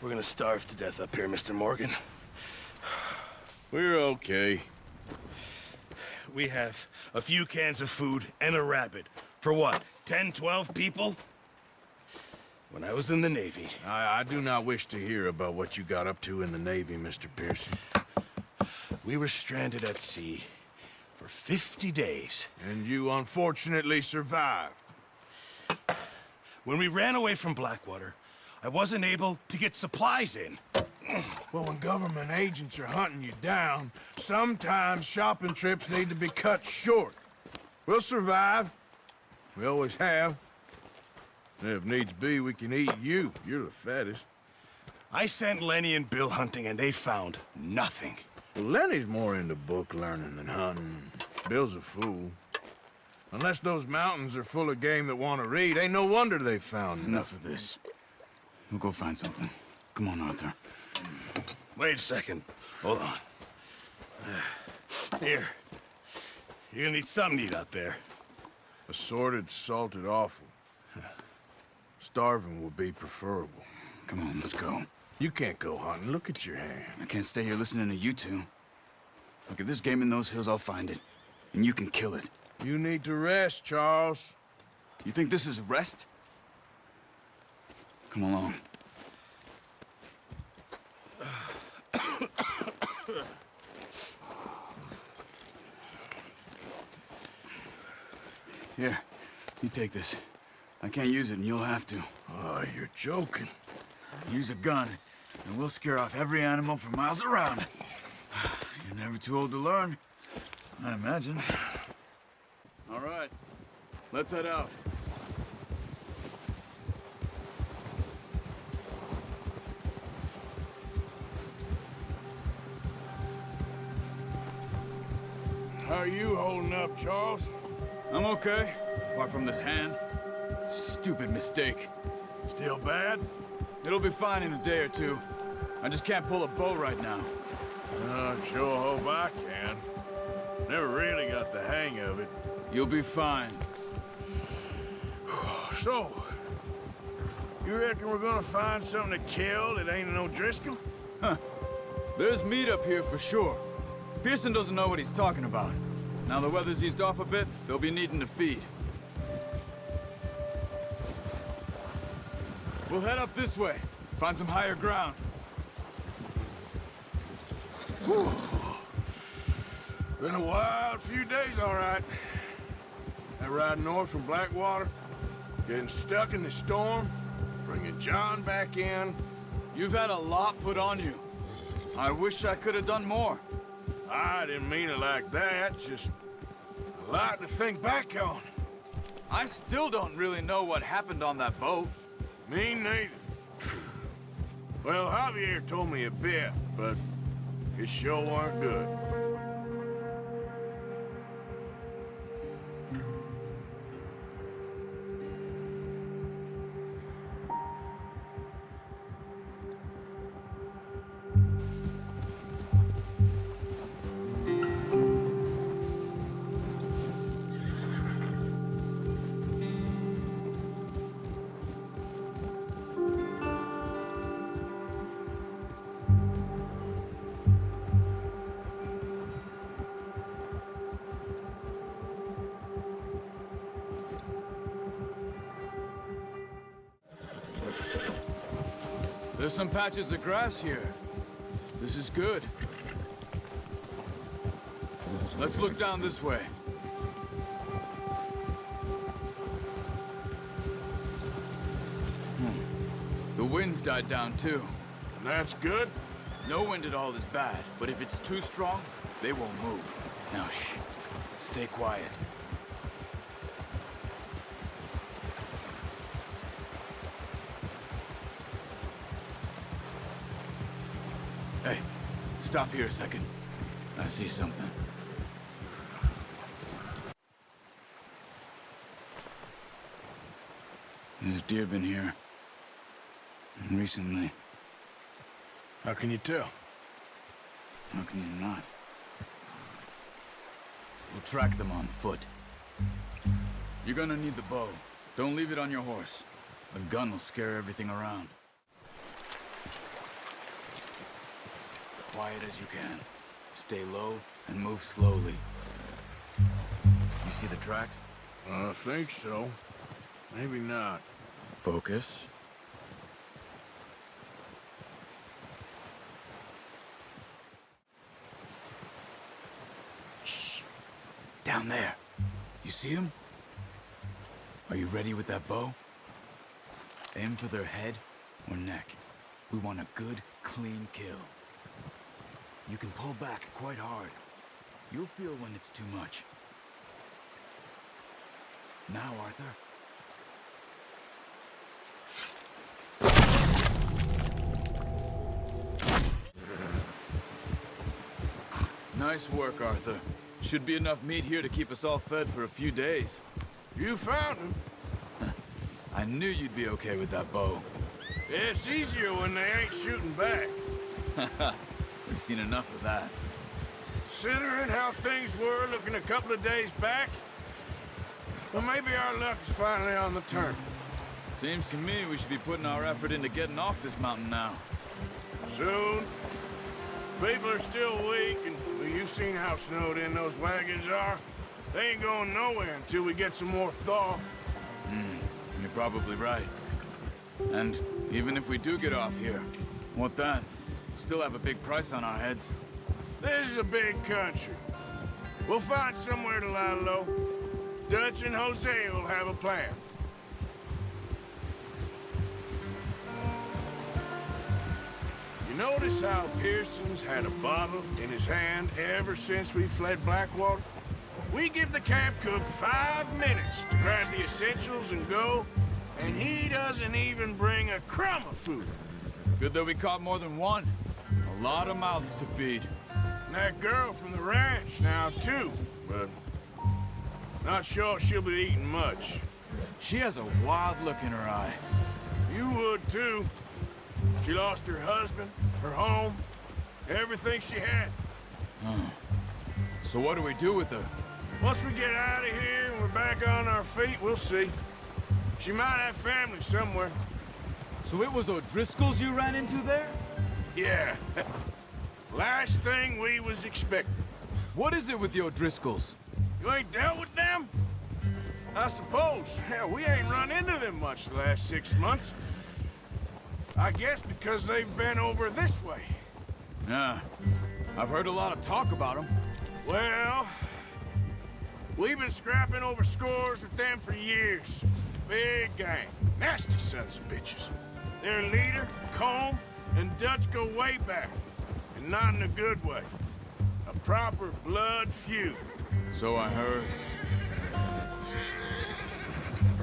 We're gonna starve to death up here, Mr. Morgan. We're okay. We have a few cans of food and a rabbit. For what, 10, 12 people? When I was in the Navy... I do not wish to hear about what you got up to in the Navy, Mr. Pearson. We were stranded at sea for 50 days. And you unfortunately survived. When we ran away from Blackwater, I wasn't able to get supplies in. Well, when government agents are hunting you down, sometimes shopping trips need to be cut short. We'll survive. We always have. And if needs be, we can eat you. You're the fattest. I sent Lenny and Bill hunting, and they found nothing. Well, Lenny's more into book learning than hunting. Bill's a fool. Unless those mountains are full of game that want to read, ain't no wonder they found Enough of this. We'll go find something. Come on, Arthur. Wait a second. Hold on. Here. You're gonna need something to eat out there. Assorted, salted offal. Starving would be preferable. Come on, let's go. You can't go hunting. Look at your hand. I can't stay here listening to you two. Look, if there's game in those hills, I'll find it. And you can kill it. You need to rest, Charles. You think this is rest? Come along. Here, you take this. I can't use it, and you'll have to. Oh, you're joking. Use a gun, and we'll scare off every animal for miles around. You're never too old to learn, I imagine. All right, let's head out. How are you holding up, Charles? I'm okay, apart from this hand. Stupid mistake. Still bad? It'll be fine in a day or two. I just can't pull a bow right now. I sure hope I can. Never really got the hang of it. You'll be fine. So, you reckon we're gonna find something to kill that ain't no Driscoll? There's meat up here for sure. Pearson doesn't know what he's talking about. Now the weather's eased off a bit, they'll be needing to feed. We'll head up this way, find some higher ground. Whew. Been a wild few days, all right. That ride north from Blackwater, getting stuck in the storm, bringing John back in. You've had a lot put on you. I wish I could have done more. I didn't mean it like that, just a lot to think back on. I still don't really know what happened on that boat. Me neither. Well, Javier told me a bit, but it sure weren't good. There's some patches of grass here. This is good. Let's look down this way. The wind's died down too. And that's good? No wind at all is bad, but if it's too strong, they won't move. Now shh. Stay quiet. Hey, stop here a second. I see something. There's deer been here. Recently. How can you tell? How can you not? We'll track them on foot. You're gonna need the bow. Don't leave it on your horse. A gun will scare everything around. Quiet as you can. Stay low and move slowly. You see the tracks? I think so. Maybe not. Focus. Shh. Down there. You see him? Are you ready with that bow? Aim for their head or neck. We want a good, clean kill. You can pull back quite hard. You'll feel when it's too much. Now, Arthur. Nice work, Arthur. Should be enough meat here to keep us all fed for a few days. You found him. I knew you'd be okay with that bow. It's easier when they ain't shooting back. We've seen enough of that. Considering how things were looking a couple of days back, well, maybe our luck is finally on the turn. Seems to me we should be putting our effort into getting off this mountain now. Soon. People are still weak, and well, you've seen how snowed in those wagons are. They ain't going nowhere until we get some more thaw. You're probably right. And even if we do get off here, what then? Still have a big price on our heads. This is a big country. We'll find somewhere to lie low. Dutch and Jose will have a plan. You notice how Pearson's had a bottle in his hand ever since we fled Blackwater? We give the camp cook 5 minutes to grab the essentials and go, and he doesn't even bring a crumb of food. Good that we caught more than one. A lot of mouths to feed. And that girl from the ranch now, too, but not sure she'll be eating much. She has a wild look in her eye. You would, too. She lost her husband, her home, everything she had. So what do we do with her? Once we get out of here and we're back on our feet, we'll see. She might have family somewhere. So it was O'Driscoll's you ran into there? Yeah. Last thing we was expecting. What is it with the O'Driscolls? You ain't dealt with them? I suppose. Hell, we ain't run into them much the last 6 months. I guess because they've been over this way. Yeah. I've heard a lot of talk about them. Well, we've been scrapping over scores with them for years. Big gang. Nasty sons of bitches. Their leader, Combe, and Dutch go way back. And not in a good way. A proper blood feud. So I heard.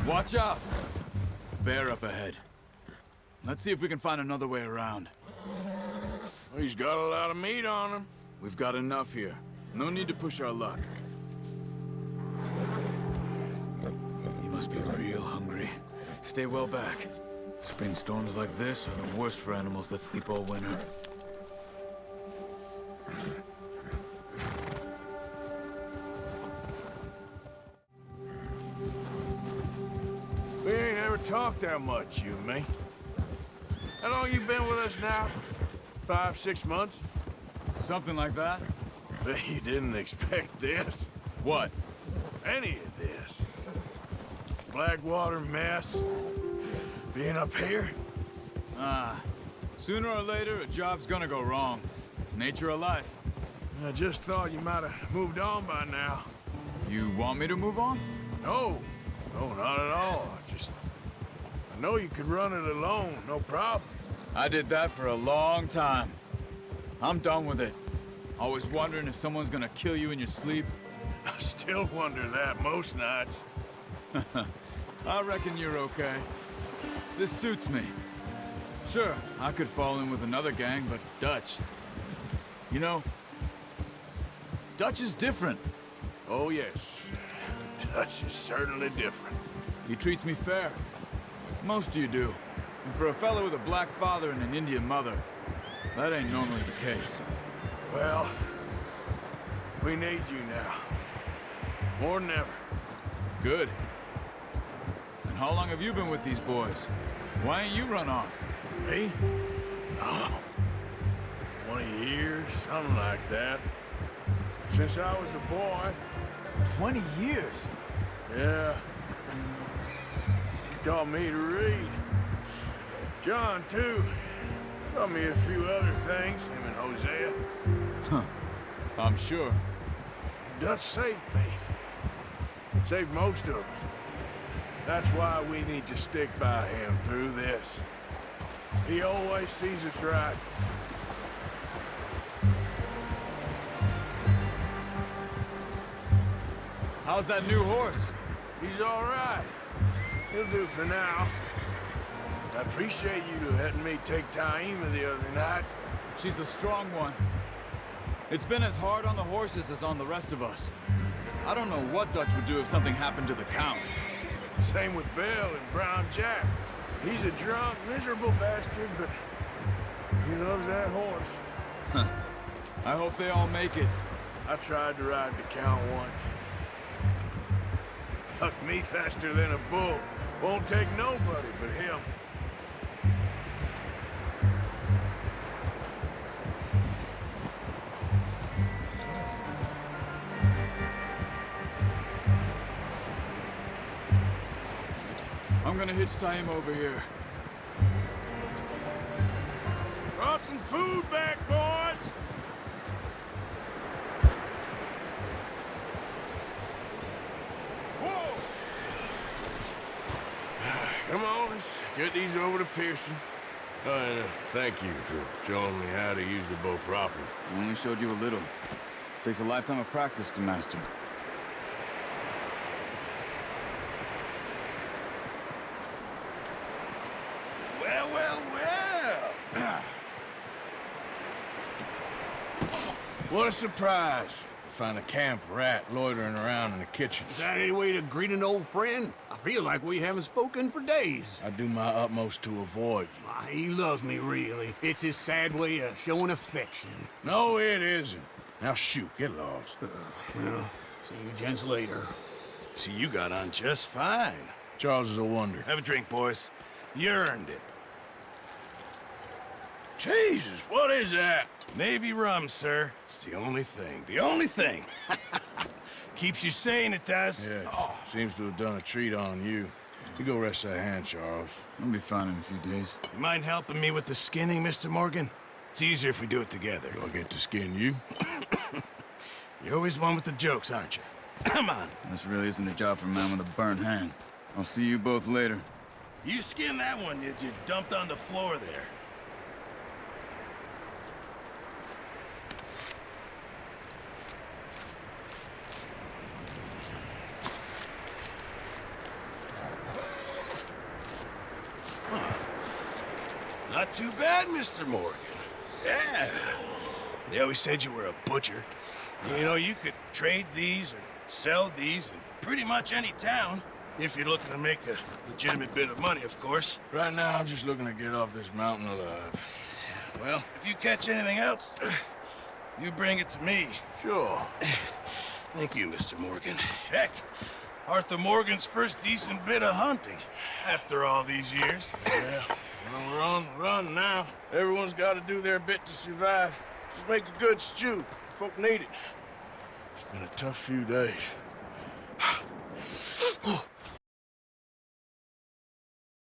Watch out! Bear up ahead. Let's see if we can find another way around. He's got a lot of meat on him. We've got enough here. No need to push our luck. He must be real hungry. Stay well back. Spring storms like this are the worst for animals that sleep all winter. We ain't ever talked that much, you and me. How long you been with us now? 5, 6 months? Something like that? Bet you didn't expect this. What? Any of this. Blackwater mess. Being up here. Sooner or later, a job's gonna go wrong. Nature of life. I just thought you might have moved on by now. You want me to move on? No. No, not at all. I know you could run it alone, no problem. I did that for a long time. I'm done with it. Always wondering if someone's gonna kill you in your sleep. I still wonder that most nights. I reckon you're okay. This suits me. Sure, I could fall in with another gang, but Dutch... You know, Dutch is different. Oh, yes. Dutch is certainly different. He treats me fair. Most of you do. And for a fellow with a black father and an Indian mother, that ain't normally the case. Well, we need you now. More than ever. Good. And how long have you been with these boys? Why ain't you run off? Me? Oh, 20 years, something like that. Since I was a boy. 20 years? Yeah. He taught me to read. John, too. Taught me a few other things, him and Hosea. Huh. I'm sure. Dutch saved me. Saved most of us. That's why we need to stick by him through this. He always sees us right. How's that new horse? He's all right. He'll do for now. I appreciate you letting me take Taima the other night. She's a strong one. It's been as hard on the horses as on the rest of us. I don't know what Dutch would do if something happened to the Count. Same with Bill and Brown Jack. He's a drunk, miserable bastard, but he loves that horse. Huh. I hope they all make it. I tried to ride the Count once. Hucked me faster than a bull. Won't take nobody but him. I'm gonna hitch Taima over here. Brought some food back, boys! Whoa! Come on, let's get these over to Pearson. And thank you for showing me how to use the bow properly. I only showed you a little. Takes a lifetime of practice to master. Well, well, well! What a surprise. Find a camp rat loitering around in the kitchen. Is that any way to greet an old friend? I feel like we haven't spoken for days. I do my utmost to avoid you. Ah, he loves me, really. It's his sad way of showing affection. No, it isn't. Now shoot, get lost. Well, see you gents later. See, you got on just fine. Charles is a wonder. Have a drink, boys. You earned it. Jesus, what is that? Navy rum, sir. It's the only thing. The only thing. Keeps you sane, it does. Yeah, seems to have done a treat on you. You go rest that hand, Charles. I'll be fine in a few days. You mind helping me with the skinning, Mr. Morgan? It's easier if we do it together. Do I get to skin you? You're always one with the jokes, aren't you? Come on. This really isn't a job for a man with a burnt hand. I'll see you both later. You skinned that one you dumped on the floor there. Not too bad, Mr. Morgan. Yeah. They always said you were a butcher. You know, you could trade these or sell these in pretty much any town. If you're looking to make a legitimate bit of money, of course. Right now, I'm just looking to get off this mountain alive. Well, if you catch anything else, you bring it to me. Sure. Thank you, Mr. Morgan. Heck, Arthur Morgan's first decent bit of hunting after all these years. Yeah. Well, we're on the run now. Everyone's got to do their bit to survive. Just make a good stew. Folk need it. It's been a tough few days.